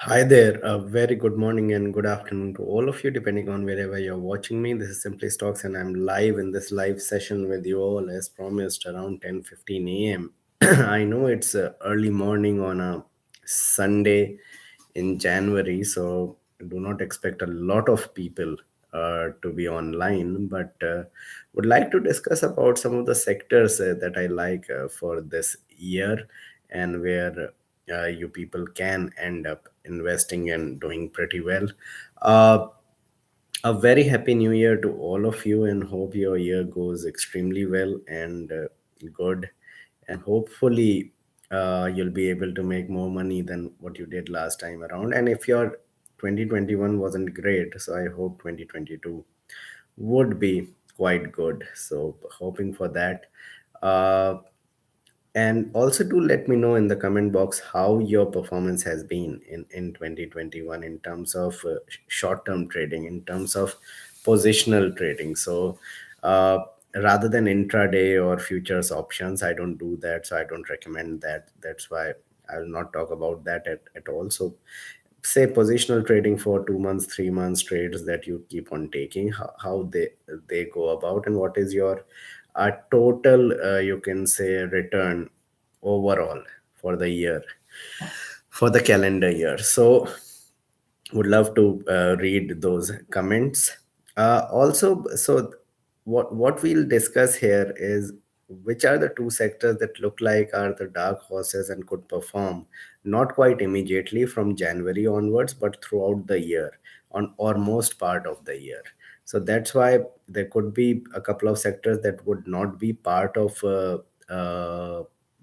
Hi there. A very good morning and good afternoon to all of you, depending on wherever you're watching me. This is Simply Stocks, and I'm live in this live session with you all as promised around 10:15 a.m. I know it's early morning on a Sunday in January, so do not expect a lot of people to be online, but would like to discuss about some of the sectors that I like for this year and where you people can end up investing and doing pretty well. Uh, a very happy new year to all of you, and hope your year goes extremely well and good. And hopefully, you'll be able to make more money than what you did last time around. And if your 2021 wasn't great, so I hope 2022 would be quite good. So, hoping for that. Uh, and also do let me know in the comment box how your performance has been in 2021 in terms of short-term trading, in terms of positional trading. So rather than intraday or futures options, I don't do that. So I don't recommend that. That's why I'll not talk about that at all. So say positional trading for 2 months 3 months trades that you keep on taking, how they go about, and what is your total you can say return overall for the year, for the calendar year. So would love to read those comments. Also, so what we'll discuss here is which are the two sectors that look like are the dark horses and could perform not quite immediately from January onwards, but throughout the year on or most part of the year. So that's why there could be a couple of sectors that would not be part of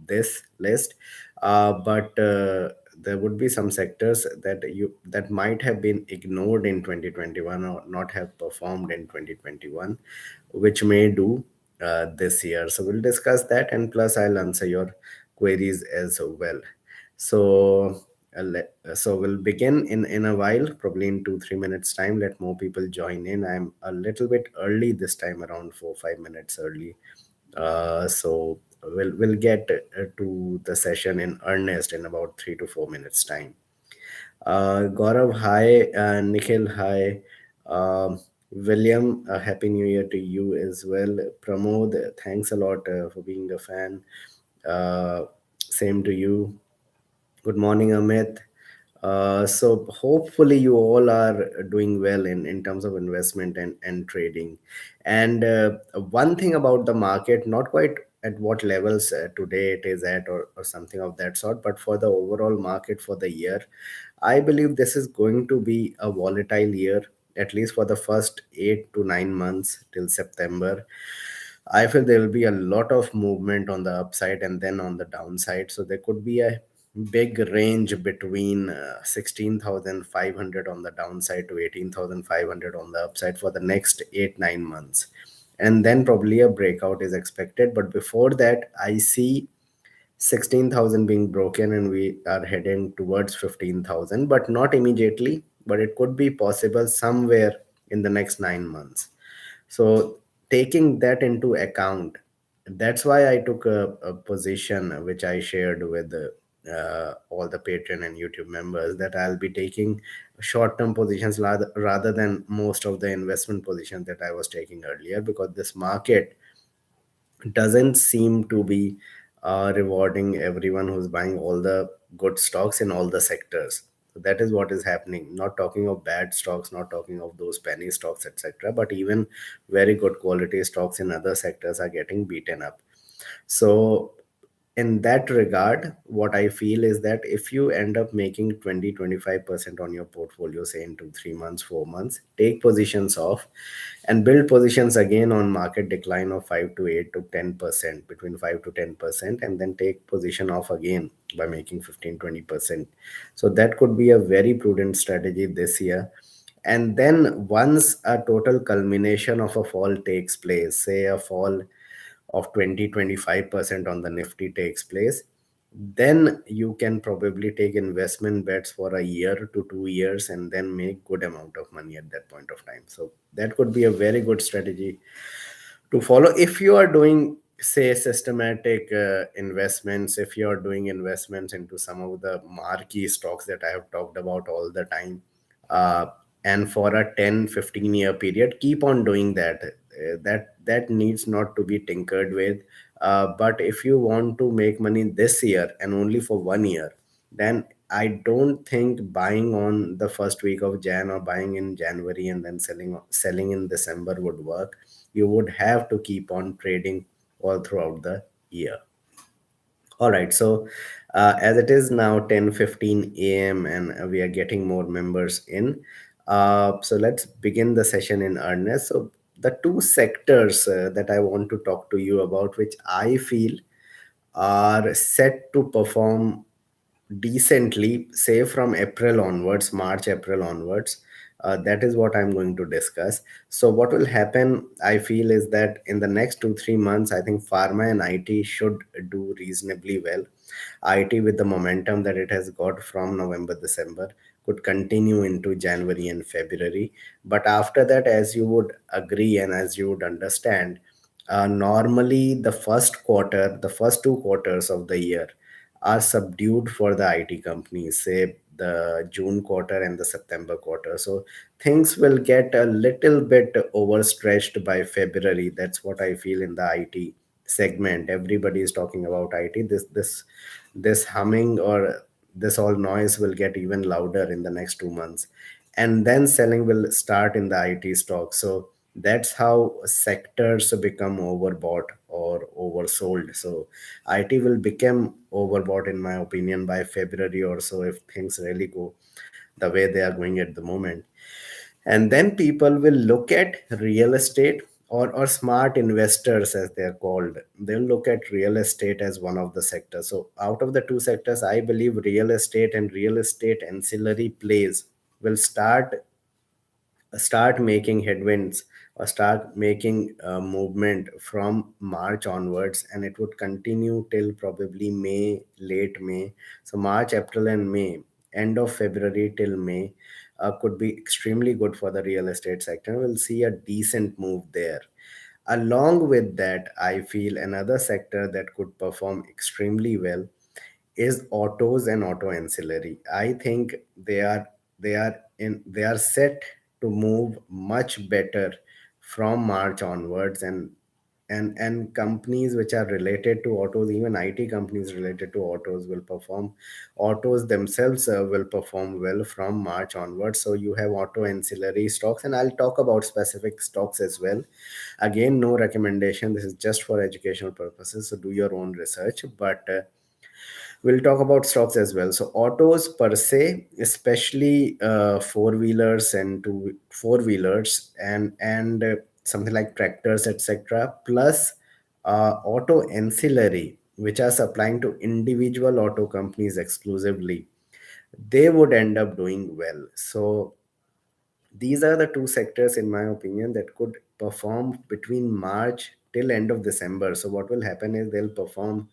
this list, but there would be some sectors that might have been ignored in 2021 or not have performed in 2021, which may do this year. So we'll discuss that, and plus I'll answer your queries as well. So so we'll begin in a while, probably in 2 3 minutes time. Let more people join in. I'm a little bit early this time around, 4 5 minutes early. So we'll get to the session in earnest in about 3 to 4 minutes time. Gaurav, hi. Nikhil, hi. William, happy new year to you as well. Pramod, thanks a lot for being a fan. Same to you. Good morning, Amit. So hopefully you all are doing well in terms of investment and trading. And one thing about the market, not quite at what levels today it is at, or something of that sort, but for the overall market for the year, I believe this is going to be a volatile year, at least for the first 8 to 9 months till September. I feel there will be a lot of movement on the upside and then on the downside. So there could be a big range between 16,500 on the downside to 18,500 on the upside for the next 8 9 months. And then probably a breakout is expected. But before that, I see 16,000 being broken and we are heading towards 15,000, but not immediately, but it could be possible somewhere in the next 9 months. So taking that into account, that's why I took a position which I shared with all the Patreon and YouTube members, that I'll be taking short-term positions rather than most of the investment positions that I was taking earlier, because this market doesn't seem to be rewarding everyone who's buying all the good stocks in all the sectors. So that is what is happening. Not talking of bad stocks, not talking of those penny stocks, etc., but even very good quality stocks in other sectors are getting beaten up. So in that regard, what I feel is that if you end up making 20 25% on your portfolio, say in 2 3 months 4 months, take positions off and build positions again on market decline of 5 to 8 to 10%, between 5 to 10%, and then take position off again by making 15 20%. So that could be a very prudent strategy this year. And then once a total culmination of a fall takes place, say a fall of 20 25% on the Nifty takes place, then you can probably take investment bets for a year to 2 years and then make good amount of money at that point of time. So that could be a very good strategy to follow if you are doing say systematic investments, if you're doing investments into some of the marquee stocks that I have talked about all the time, uh, and for a 10-15 year period, keep on doing that. That needs not to be tinkered with. But if you want to make money this year and only for 1 year, then I don't think buying on the first week of Jan or buying in January and then selling in December would work. You would have to keep on trading all throughout the year. All right, so as it is now 10:15 a.m. and we are getting more members in, so let's begin the session in earnest. So the two sectors that I want to talk to you about, which I feel are set to perform decently, say from April onwards, March, April onwards. That is what I'm going to discuss. So, what will happen, I feel, is that in the next 2-3 months, I think pharma and IT should do reasonably well. IT, with the momentum that it has got from November, December, could continue into January and February. But after that, as you would agree and as you would understand, normally the first quarter, the first 2 quarters of the year are subdued for the IT companies, say the June quarter and the September quarter. So things will get a little bit overstretched by February. That's what I feel in the IT segment. Everybody is talking about IT. This humming or this all noise will get even louder in the next 2 months, and then selling will start in the IT stock. So that's how sectors become overbought or oversold. So IT will become overbought, in my opinion, by February or so if things really go the way they are going at the moment. And then people will look at real estate, or smart investors as they're called. They'll look at real estate as one of the sectors. So out of the two sectors, I believe real estate and real estate ancillary plays will start making headwinds or start making movement from March onwards, and it would continue till probably May, late May. So March, April, and May, end of February till May, could be extremely good for the real estate sector. We'll see a decent move there. Along with that, I feel another sector that could perform extremely well is autos and auto ancillary. I think they are set to move much better from March onwards, and companies which are related to autos, even IT companies related to autos, will perform. Autos themselves will perform well from March onwards. So you have auto ancillary stocks, and I'll talk about specific stocks as well. Again, no recommendation. This is just for educational purposes. So do your own research. But we'll talk about stocks as well. So autos per se, especially four wheelers and two four wheelers, and something like tractors, etc. Plus auto ancillary, which are supplying to individual auto companies exclusively, they would end up doing well. So these are the two sectors, in my opinion, that could perform between March till end of December. So what will happen is they'll perform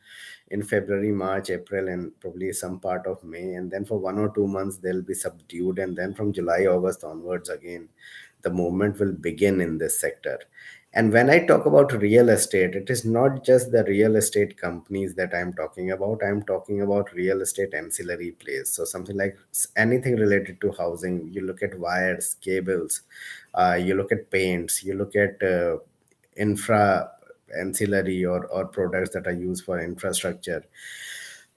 in February, March, April, and probably some part of May, and then for 1 or 2 months they'll be subdued, and then from July, August onwards again, the movement will begin in this sector. And when I talk about real estate, it is not just the real estate companies that I'm talking about. I'm talking about real estate ancillary plays. So something like anything related to housing. You look at wires, cables, you look at paints, you look at infra ancillary, or products that are used for infrastructure.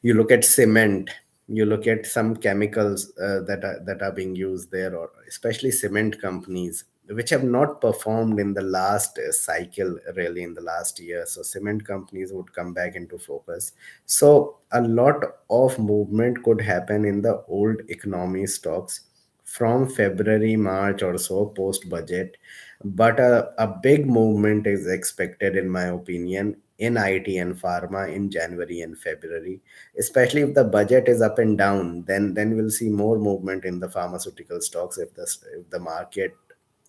You look at cement, you look at some chemicals that are being used there, or especially cement companies which have not performed in the last cycle, really in the last year. So cement companies would come back into focus. So a lot of movement could happen in the old economy stocks from February, March or so, post budget. But a big movement is expected, in my opinion, in IT and pharma in January and February. Especially if the budget is up and down, then we'll see more movement in the pharmaceutical stocks. If the market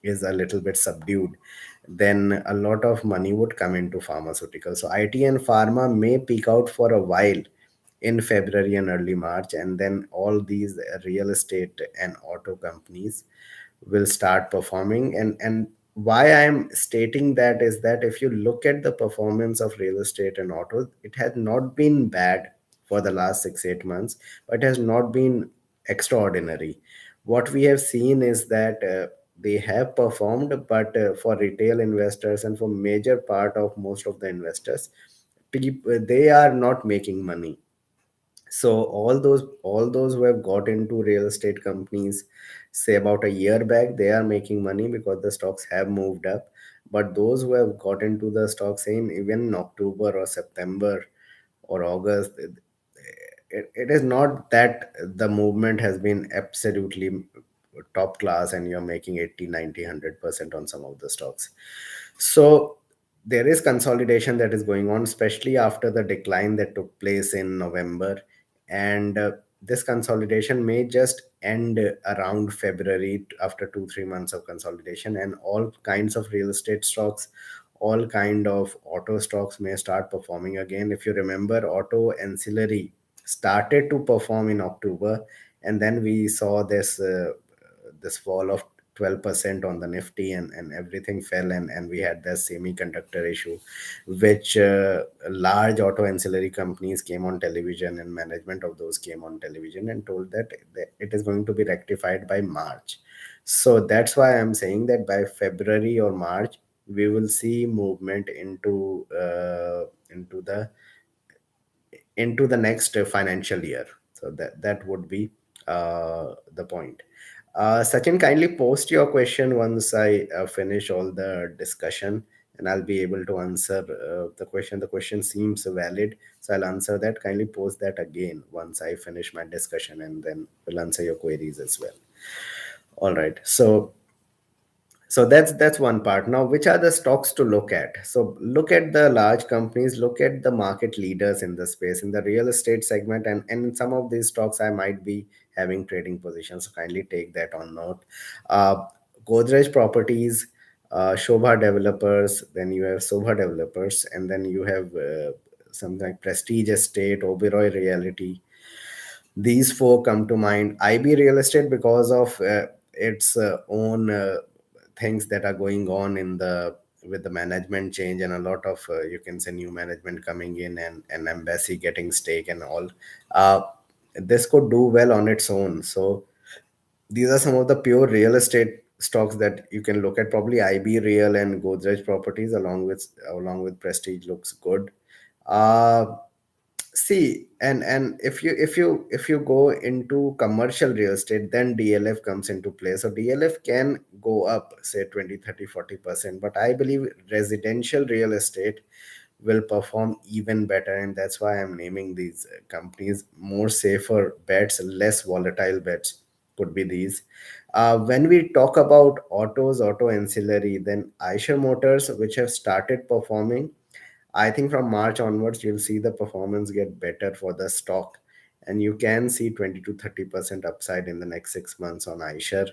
is a little bit subdued, then a lot of money would come into pharmaceuticals. So IT and pharma may peak out for a while in February and early March, and then all these real estate and auto companies will start performing. And why I'm stating that is that if you look at the performance of real estate and auto, it has not been bad for the last 6 8 months, but has not been extraordinary. What we have seen is that they have performed, but for retail investors and for major part of most of the investors, they are not making money. So all those who have got into real estate companies, say about a year back, they are making money because the stocks have moved up. But those who have got into the stocks in even in October or September or August, it is not that the movement has been absolutely top class and you're making 80 90 100% on some of the stocks. So there is consolidation that is going on, especially after the decline that took place in November. And this consolidation may just end around February after 2 3 months of consolidation, and all kinds of real estate stocks, all kind of auto stocks may start performing again. If you remember, auto ancillary started to perform in October, and then we saw this fall of 12% on the Nifty, and everything fell, and we had the semiconductor issue, which large auto ancillary companies came on television, and management of those came on television and told that it is going to be rectified by March. So that's why I'm saying that by February or March, we will see movement into the next financial year. So that would be the point. Sachin, kindly post your question once I finish all the discussion, and I'll be able to answer the question. The question seems valid, so I'll answer that. Kindly post that again once I finish my discussion, and then we'll answer your queries as well. All right. So that's one part. Now, which are the stocks to look at? So look at the large companies, look at the market leaders in the space, in the real estate segment, and in some of these stocks I might be having trading positions. So kindly take that on note. Godrej Properties, Shobha Developers, then you have Sobha Developers, and then you have something like Prestige Estate, Oberoi Reality. These four come to mind. IB Real Estate, because of its own things that are going on in the with the management change, and a lot of you can say new management coming in, and embassy getting stake and all. uh, this could do well on its own. So these are some of the pure real estate stocks that you can look at. Probably IB Real and Godrej Properties along with Prestige looks good. uh, See, and if you go into commercial real estate, then DLF comes into play. So DLF can go up, say 20 30 40%, but I believe residential real estate will perform even better, and that's why I'm naming these companies. More safer bets, less volatile bets could be these. When we talk about auto ancillary, then Eicher Motors, which have started performing, I think from March onwards, you'll see the performance get better for the stock, and you can see 20 to 30% upside in the next 6 months on iShare.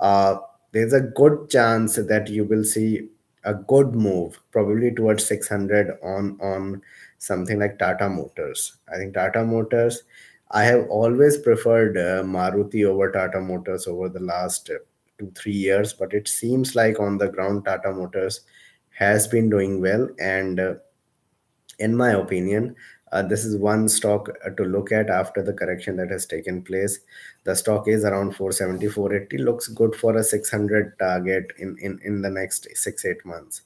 Uh, there's a good chance that you will see a good move, probably towards 600 on something like Tata Motors. I think Tata Motors. I have always preferred Maruti over Tata Motors over the last 2 3 years, but it seems like on the ground Tata Motors has been doing well, and in my opinion, this is one stock to look at after the correction that has taken place. The stock is around 470, 480, looks good for a 600 target in the next 6 8 months.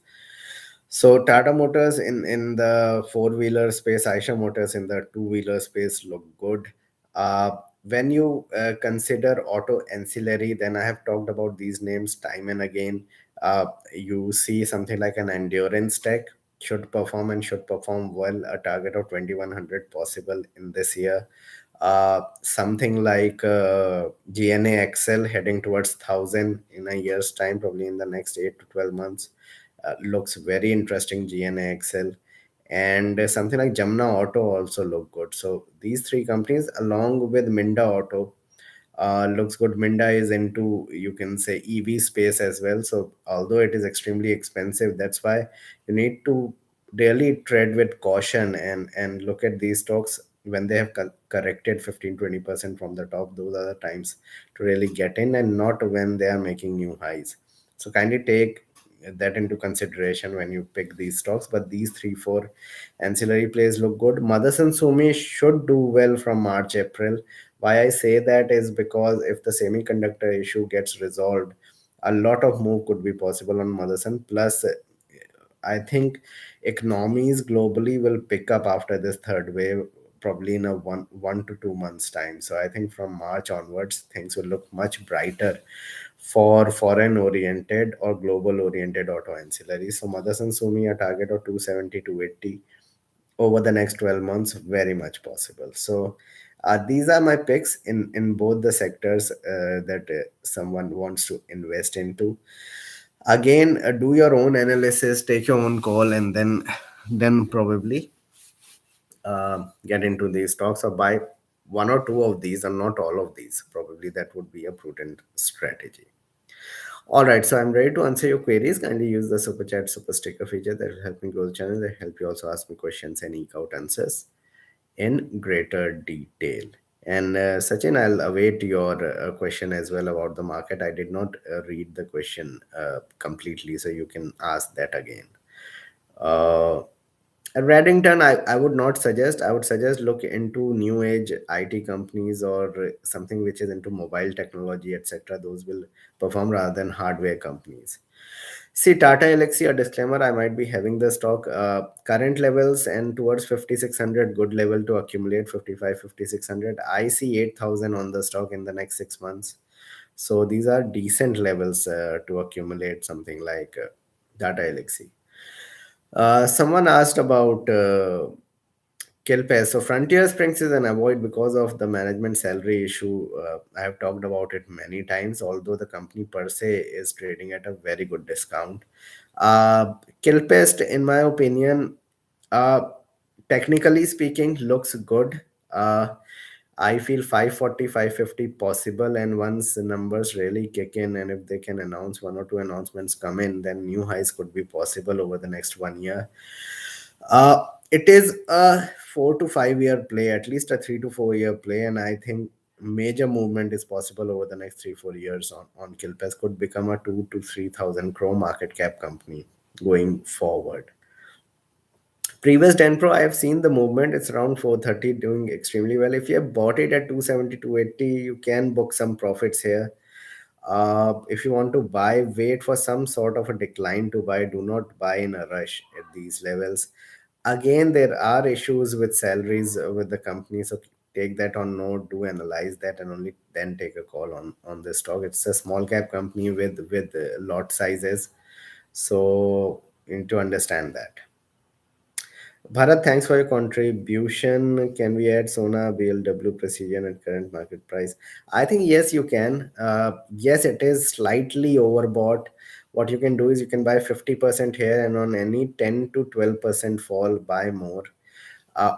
So Tata Motors in the four-wheeler space, Eicher Motors in the two-wheeler space look good. When you consider auto ancillary, then I have talked about these names time and again. You see something like an endurance tech should perform well. A target of 2100 possible in this year. Something like GNA Excel heading towards 1000 in a year's time, probably in the next 8 to 12 months. Looks very interesting, GNA Excel. And something like Jamna Auto also look good. So these three companies along with Minda Auto looks good. Minda is into, you can say, EV space as well. So although it is extremely expensive, that's why you need to really tread with caution, and look at these stocks when they have corrected 15 20% from the top. Those are the times to really get in, and not when they are making new highs. So kindly take that into consideration when you pick these stocks. But these three, four ancillary plays look good. Motherson Sumi should do well from March, April. Why I say that is because if the semiconductor issue gets resolved, a lot of move could be possible on Motherson. Plus, I think economies globally will pick up after this third wave, probably in a 1 to 2 months time. So I think from March onwards, things will look much brighter for foreign oriented or global oriented auto ancillaries. So Motherson Sumi a target of 270 to 80 over the next 12 months, very much possible. So these are my picks in both the sectors that someone wants to invest into. Again, do your own analysis, take your own call, and then probably get into these stocks or buy one or two of these and not all of these. Probably that would be a prudent strategy. All right, so I'm ready to answer your queries. Kindly use the super chat super sticker feature that will help me grow the channel. That help you also ask me questions and eke out answers in greater detail. And Sachin, I'll await your question as well about the market. I did not read the question completely, so you can ask that again. Uh, at Reddington, I would not suggest. I would suggest look into new age IT companies or something which is into mobile technology, etc. Those will perform rather than hardware companies. See, Tata Elxsi, a disclaimer, I might be having the stock current levels and towards 5600, good level to accumulate 55, 5600. I see 8000 on the stock in the next 6 months. So these are decent levels to accumulate something like Tata Elxsi. Someone asked about Kelpes. So Frontier Springs is an avoid because of the management salary issue. I have talked about it many times, although the company per se is trading at a very good discount. Kilpest, in my opinion, uh, technically speaking, looks good. I feel 540, 550 possible, and once the numbers really kick in, and if they can announce one or two announcements come in, then new highs could be possible over the next 1 year. It is a 4 to 5 year play, at least a 3 to 4 year play, and I think major movement is possible over the next 3 4 years on Kilpes. Could become a 2 to 3 thousand crore market cap company going forward. Previous Denpro, I have seen the movement. It's around 430, doing extremely well. If you have bought it at 270, 280, you can book some profits here. If you want to buy, wait for some sort of a decline to buy. Do not buy in a rush at these levels. Again, there are issues with salaries with the company, so take that on note. Do analyze that, and only then take a call on the stock. It's a small cap company with lot sizes, so you need to understand that. Bharat, thanks for your contribution. Can we add Sona BLW Precision at current market price? I think yes, you can. Yes, it is slightly overbought. What you can do is you can buy 50% here, and on any 10 to 12% fall, buy more,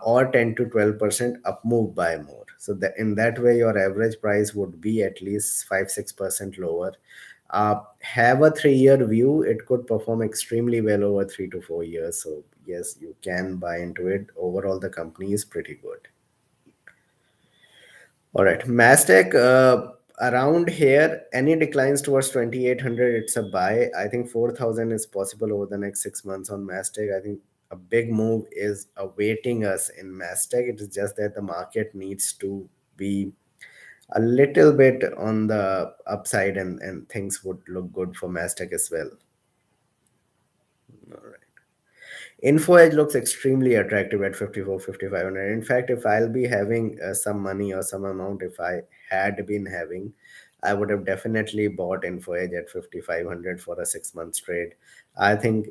or 10 to 12% up move, buy more. So that in that way, your average price would be at least 5 6% lower. Have a 3 year view. It could perform extremely well over 3 to 4 years. So yes, you can buy into it. Overall, the company is pretty good. All right, Mastec, around here, any declines towards 2800, it's a buy. I think 4000 is possible over the next 6 months on Mastec. I think a big move is awaiting us in Mastec. It is just that the market needs to be a little bit on the upside, and things would look good for Mastec as well. All right. Info Edge looks extremely attractive at 54, 5500. In fact, if I'll be having some money or some amount, if I had been having, I would have definitely bought Info Edge at 5500 for a 6 month trade. I think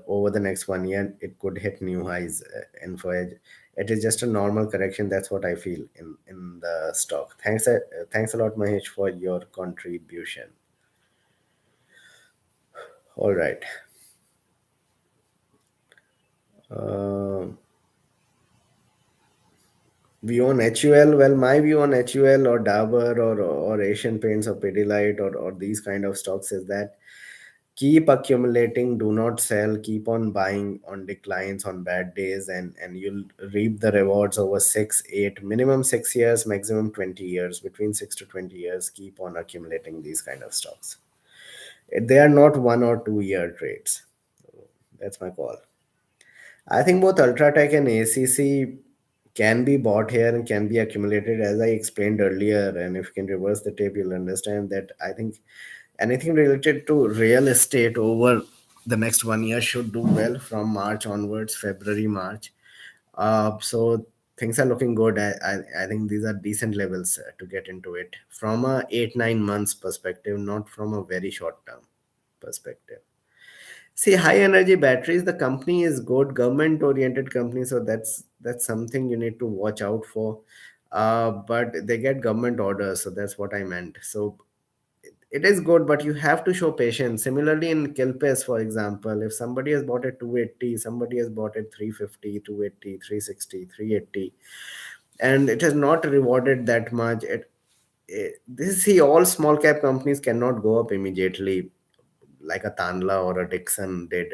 over the next 1 year, it could hit new highs. Info Edge. It is just a normal correction. That's what I feel in the stock. Thanks a lot, Mahesh, for your contribution. All right. Uh, View on HUL, well, my view on HUL or Dabur or Asian Paints or Pidilite or these kind of stocks is that keep accumulating, do not sell, keep on buying on declines on bad days, and you'll reap the rewards over 6 8 minimum 6 years, maximum 20 years. Between 6 to 20 years, keep on accumulating these kind of stocks. They are not 1 or 2 year trades. That's my call. I think both Ultratech and ACC can be bought here and can be accumulated, as I explained earlier. And if you can reverse the tape, you'll understand that I think anything related to real estate over the next 1 year should do well from March onwards, February, March. So things are looking good. I think these are decent levels to get into it from a 8 9 months perspective, not from a very short term perspective. See, high energy batteries, the company is good, government oriented company, so that's something you need to watch out for. But they get government orders, so that's what I meant. So it is good, but you have to show patience. Similarly, in Kilpes, for example, if somebody has bought it 280, somebody has bought it 350, 280, 360, 380, and it has not rewarded that much. This see, all small cap companies cannot go up immediately like a Tanla or a Dixon did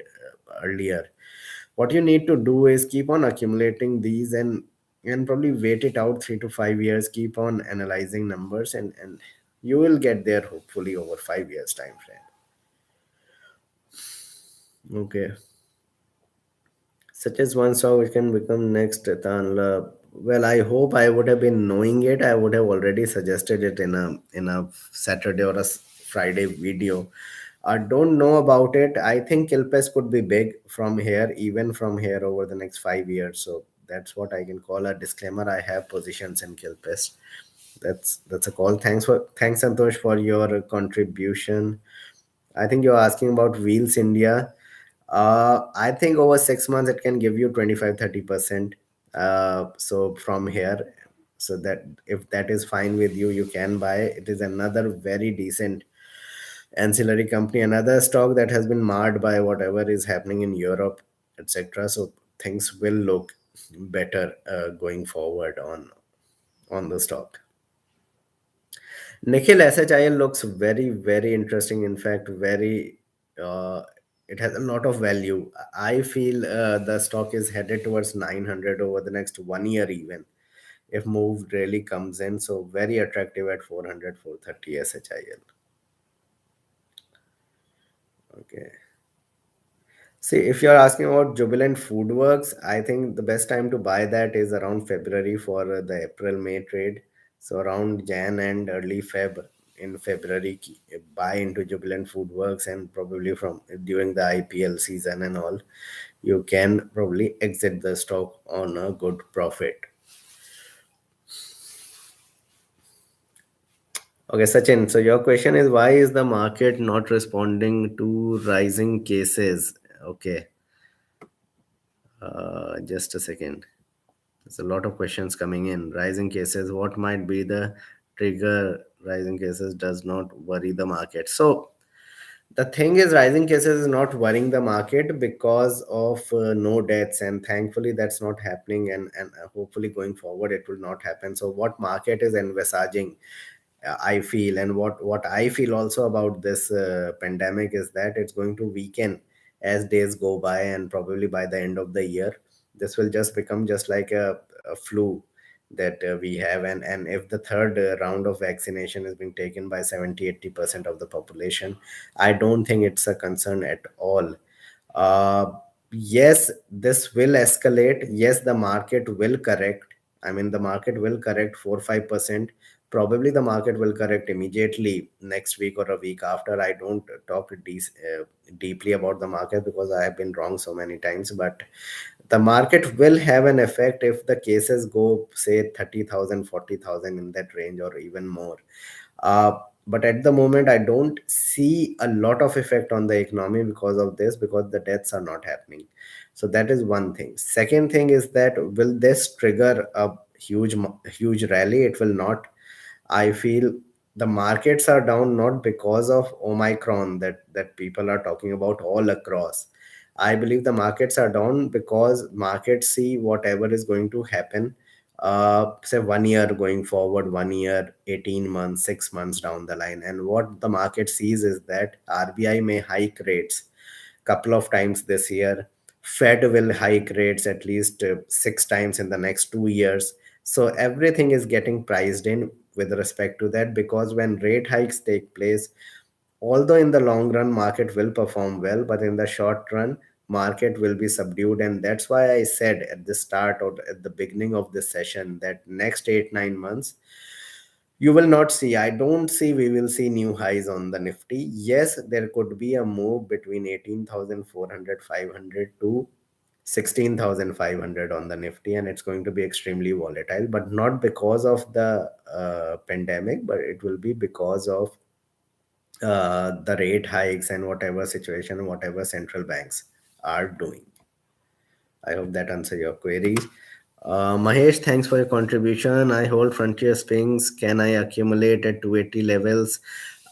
earlier. What you need to do is keep on accumulating these and probably wait it out 3 to 5 years. Keep on analyzing numbers and you will get there hopefully over 5 years time frame. Okay. Such as one saw it can become next Tanla. Well, I hope I would have been knowing it. I would have already suggested it in a Saturday or a Friday video. I don't know about it. I think Kilpes could be big from here, even from here over the next 5 years. So that's what I can call a disclaimer. I have positions in Kilpes. That's a call. Thanks Santosh for your contribution. I think you're asking about Wheels India. I think over 6 months it can give you 25 30%. So from here, so that if that is fine with you, you can buy. It is another very decent ancillary company, another stock that has been marred by whatever is happening in Europe, etc. So things will look better going forward on the stock. Nikhil SHIL looks very, very interesting. In fact, very, uh, it has a lot of value. I feel the stock is headed towards 900 over the next 1 year, even if move really comes in. So, very attractive at 400, 430 SHIL. Okay. See, if you're asking about Jubilant Foodworks, I think the best time to buy that is around February for the April May trade. So around Jan and early Feb in February, buy into Jubilant Foodworks and probably from during the IPL season and all, you can probably exit the stock on a good profit. Okay, Sachin. So your question is why is the market not responding to rising cases? Okay, just a second. There's a lot of questions coming in. Rising cases, what might be the trigger? Rising cases does not worry the market. So the thing is, rising cases is not worrying the market because of no deaths, and thankfully that's not happening. And hopefully going forward it will not happen. So what market is envisaging, I feel, and what I feel also about this pandemic is that it's going to weaken as days go by, and probably by the end of the year, this will just become just like a flu that we have. And if the third round of vaccination is being taken by 70 80% of the population, I don't think it's a concern at all. uh, yes, this will escalate. Yes, the market will correct. I mean, the market will correct 4 5%. Probably the market will correct immediately next week or a week after. I don't talk deeply about the market because I have been wrong so many times. But the market will have an effect if the cases go, say, 30,000, 40,000 in that range or even more. uh, but at the moment, I don't see a lot of effect on the economy because of this, because the deaths are not happening. So that is one thing. Second thing is that will this trigger a huge rally? It will not. I feel the markets are down not because of Omicron that people are talking about all across. I believe the markets are down because markets see whatever is going to happen, say 1 year going forward, 1 year, 18 months, 6 months down the line. And what the market sees is that RBI may hike rates couple of times this year. Fed will hike rates at least 6 times in the next 2 years. So everything is getting priced in with respect to that, because when rate hikes take place, although in the long run market will perform well, but in the short run market will be subdued. And that's why I said at the start or at the beginning of this session that next 8 9 months you will not see, I don't see we will see new highs on the Nifty. Yes, there could be a move between 18,400 500 to 16,500 on the Nifty, and it's going to be extremely volatile, but not because of the pandemic, but it will be because of the rate hikes and whatever situation, whatever central banks are doing. I hope that answer your queries. Mahesh, thanks for your contribution. I hold Frontier Springs. Can I accumulate at 280 levels?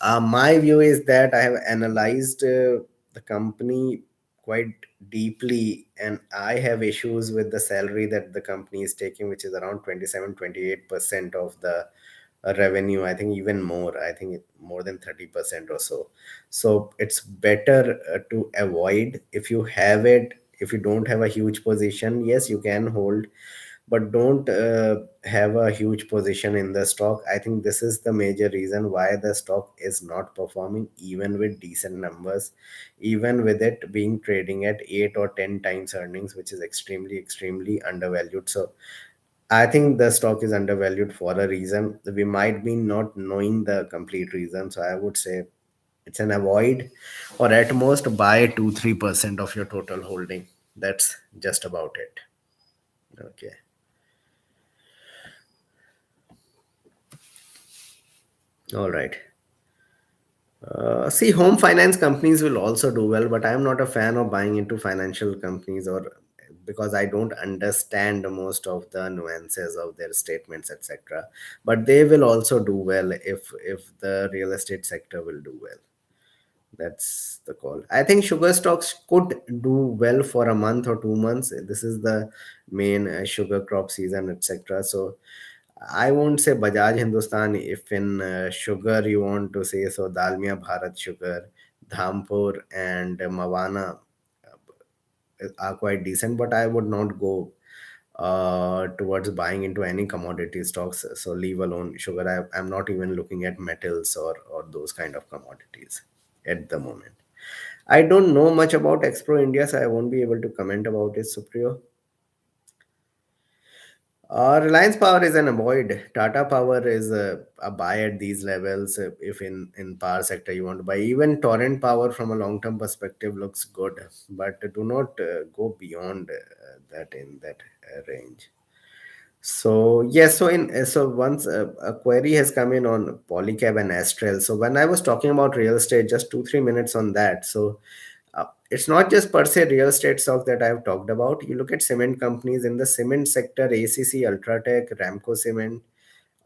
My view is that I have analyzed the company quite deeply, and I have issues with the salary that the company is taking, which is around 27 28% of the revenue. I think even more. I think more than 30% or so. So it's better to avoid. If you have it, if you don't have a huge position, yes, you can hold, but don't have a huge position in the stock. I think this is the major reason why the stock is not performing even with decent numbers, even with it being trading at 8 or 10 times earnings, which is extremely undervalued. So I think the stock is undervalued for a reason. We might be not knowing the complete reason. So I would say it's an avoid, or at most buy 2 3% of your total holding. That's just about it. Okay. All right. See, home finance companies will also do well, but I'm not a fan of buying into financial companies, or because I don't understand most of the nuances of their statements, etc. But they will also do well if the real estate sector will do well. That's the call. I think sugar stocks could do well for a month or 2 months. This is the main sugar crop season, etc. So I won't say Bajaj Hindustan. If in sugar you want to say, so Dalmia Bharat Sugar, Dhampur, and Mawana are quite decent, but I would not go towards buying into any commodity stocks. So leave alone sugar. I'm not even looking at metals or those kind of commodities at the moment. I don't know much about Expro India, so I won't be able to comment about it, Supriyo. Reliance Power is an avoid. Tata Power is a buy at these levels. If in power sector you want to buy, even Torrent Power from a long term perspective looks good, but do not go beyond that in that range. So yes, so in so once a query has come in on Polycab and Astral. So when I was talking about real estate, just 2 3 minutes on that. So it's not just per se real estate stock that I've talked about. You look at cement companies in the cement sector: ACC, Ultratech, Ramco Cement,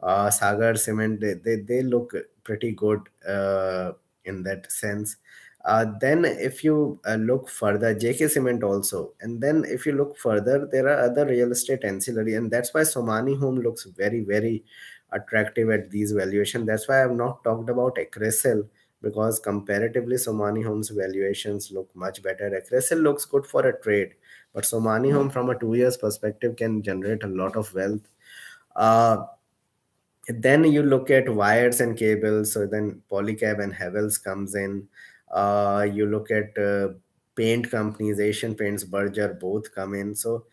Sagar Cement. They look pretty good in that sense. Then if you look further, JK Cement also, and then if you look further, there are other real estate ancillary, and that's why Somani Home looks very attractive at these valuation. That's why I've not talked about Acrescel, because comparatively Somani Home's valuations look much better. Acrescel looks good for a trade, but Somani Home from a 2 years perspective can generate a lot of wealth. Uh, then you look at wires and cables, so then Polycab and Havels comes in. You look at paint companies, Asian Paints, Berger, both come in. So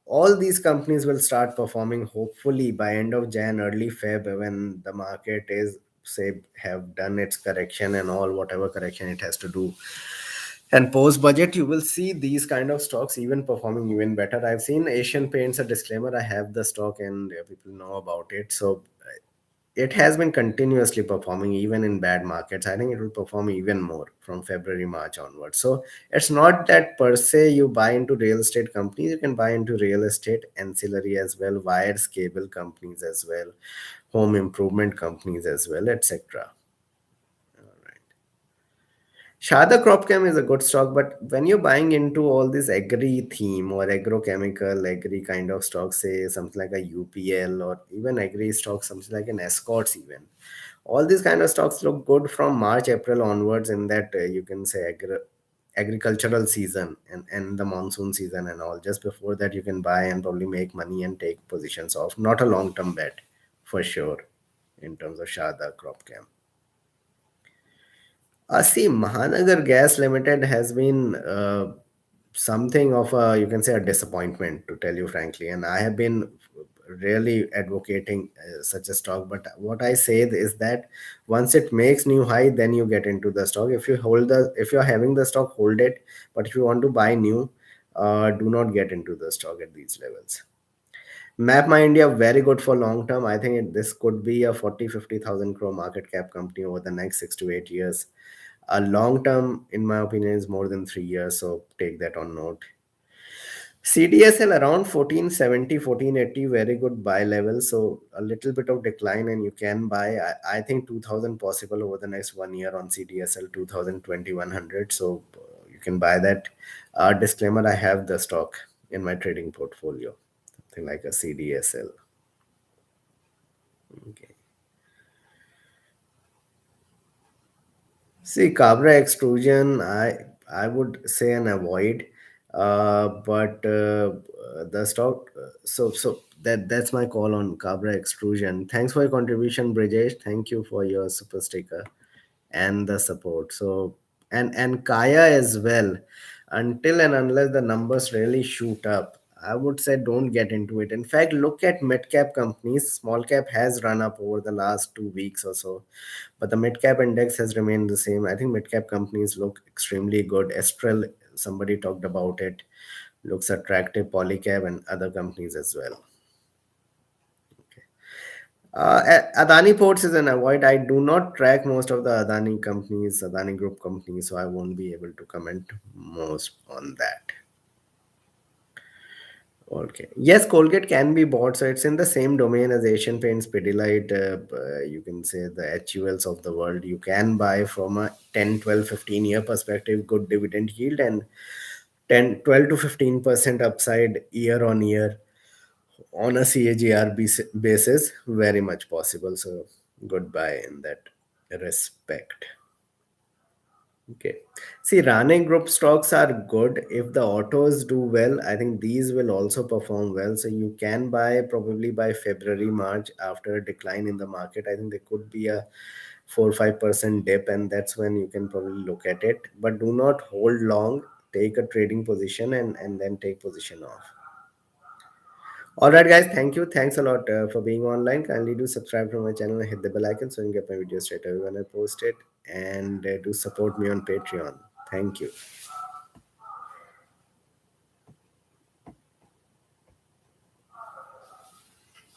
all these companies will start performing hopefully by end of Jan, early Feb, when the market is, say, have done its correction and all whatever correction it has to do. And post budget, you will see these kind of stocks even performing even better. I've seen Asian Paints, a disclaimer, I have the stock and people know about it. So it has been continuously performing even in bad markets. I think it will perform even more from February, March onwards. So it's not that per se you buy into real estate companies, you can buy into real estate ancillary as well, wires, cable companies as well, home improvement companies as well, etc. Shada Cropchem is a good stock, but when you're buying into all this agri theme or agrochemical, agri kind of stocks, say something like a UPL, or even agri stocks, something like an Escorts even, all these kind of stocks look good from March, April onwards, in that you can say agricultural season and the monsoon season and all. Just before that, you can buy and probably make money and take positions off. Not a long-term bet for sure in terms of Shada Cropchem. See, Mahanagar Gas Limited has been something of a, you can say, a disappointment, to tell you frankly. And I have been really advocating such a stock. But what I say is that once it makes new high, then you get into the stock. If you're having the stock, hold it. But if you want to buy new, do not get into the stock at these levels. Map My India, very good for long term. I think this could be a 40-50,000 crore market cap company over the next 6 to 8 years. A long term, in my opinion, is more than 3 years. So take that on note. CDSL around 1470, 1480, very good buy level. So a little bit of decline and you can buy. I think 2000 possible over the next 1 year on CDSL, 2000, 2100. So you can buy that. Disclaimer, I have the stock in my trading portfolio, something like a CDSL. Okay. See, Cabra extrusion, I would say an avoid, but the stock. So that's my call on Cabra extrusion. Thanks for your contribution, Brijesh. Thank you for your super sticker and the support. So and Kaya as well. Until and unless the numbers really shoot up, I would say don't get into it. In fact, look at mid cap companies. Small cap has run up over the last 2 weeks or so, but the mid cap index has remained the same. I think mid cap companies look extremely good. Estrel, somebody talked about it, looks attractive. Polycab and other companies as well. Adani Ports is an avoid. I do not track most of the Adani companies, Adani Group companies, so I won't be able to comment most on that. Okay. Yes, Colgate can be bought. So it's in the same domain as Asian Paints, Pidilite, you can say the HULs of the world. You can buy from a 10, 12, 15 year perspective, good dividend yield and 10, 12 to 15% upside year on year on a CAGR basis. Very much possible. So goodbye in that respect. Okay. See, running group stocks are good. If the autos do well, I think these will also perform well. So you can buy probably by February, March after a decline in the market. I think there could be a 4 or 5% dip, and that's when you can probably look at it. But do not hold long. Take a trading position and then take position off. All right, guys. Thank you. Thanks a lot for being online. Kindly do subscribe to my channel and hit the bell icon so you can get my videos straight away when I post it. And do support me on Patreon. Thank you.